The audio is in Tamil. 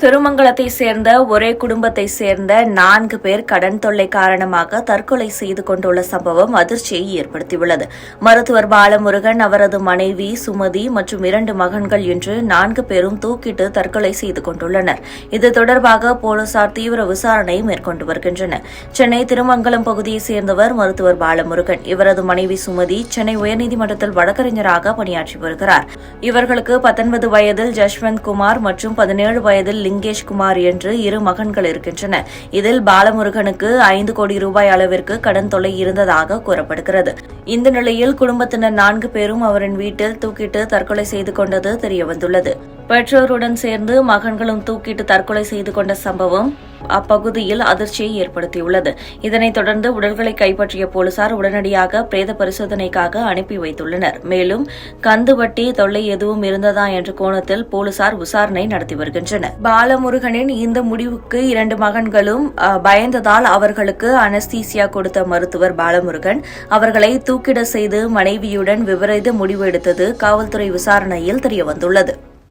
திருமங்கலத்தை சேர்ந்த ஒரே குடும்பத்தை சேர்ந்த 4 பேர் கடன் தொல்லை காரணமாக தற்கொலை செய்து கொண்டுள்ள சம்பவம் அதிர்ச்சியை ஏற்படுத்தியுள்ளது. மருத்துவர் பாலமுருகன், அவரது மனைவி சுமதி மற்றும் 2 மகன்கள் என்று 4 பேரும் தூக்கிட்டு தற்கொலை செய்து கொண்டுள்ளனர். இது தொடர்பாக போலீசார் தீவிர விசாரணை மேற்கொண்டு வருகின்றனர். சென்னை திருமங்கலம் பகுதியைச் சேர்ந்தவர் மருத்துவர் பாலமுருகன். இவரது மனைவி சுமதி சென்னை உயர்நீதிமன்றத்தில் வழக்கறிஞராக பணியாற்றி வருகிறார். இவர்களுக்கு 19 வயதில் ஜஷ்வந்த் குமார் மற்றும் 17 வயதில் லிங்கேஷ் குமார் என்று 2 மகன்கள் இருக்கின்றனர். இதில் பாலமுருகனுக்கு 5 கோடி ரூபாய் அளவிற்கு கடன் தொல்லை இருந்ததாக கூறப்படுகிறது. இந்த நிலையில் குடும்பத்தினர் 4 பேரும் அவரின் வீட்டில் தூக்கிட்டு தற்கொலை செய்து கொண்டது தெரியவந்துள்ளது. பெற்றோருடன் சேர்ந்து மகன்களும் தூக்கிட்டு தற்கொலை செய்து கொண்ட சம்பவம் அப்பகுதியில் அதிர்ச்சியை ஏற்படுத்தியுள்ளது. இதனைத் தொடர்ந்து உடல்களை கைப்பற்றிய போலீசார் உடனடியாக பிரேத பரிசோதனைக்காக அனுப்பி வைத்துள்ளனர். மேலும் கந்துவட்டி தொல்லை எதுவும் இருந்ததா என்ற கோணத்தில் போலீசார் விசாரணை நடத்தி வருகின்றனர். பாலமுருகனின் இந்த முடிவுக்கு 2 மகன்களும் பயந்ததால் அவர்களுக்கு அனஸ்தீசியா கொடுத்த மருத்துவர் பாலமுருகன் அவர்களை தூக்கிட செய்து மனைவியுடன் விபரீத முடிவு எடுத்தது காவல்துறை விசாரணையில் தெரியவந்துள்ளது.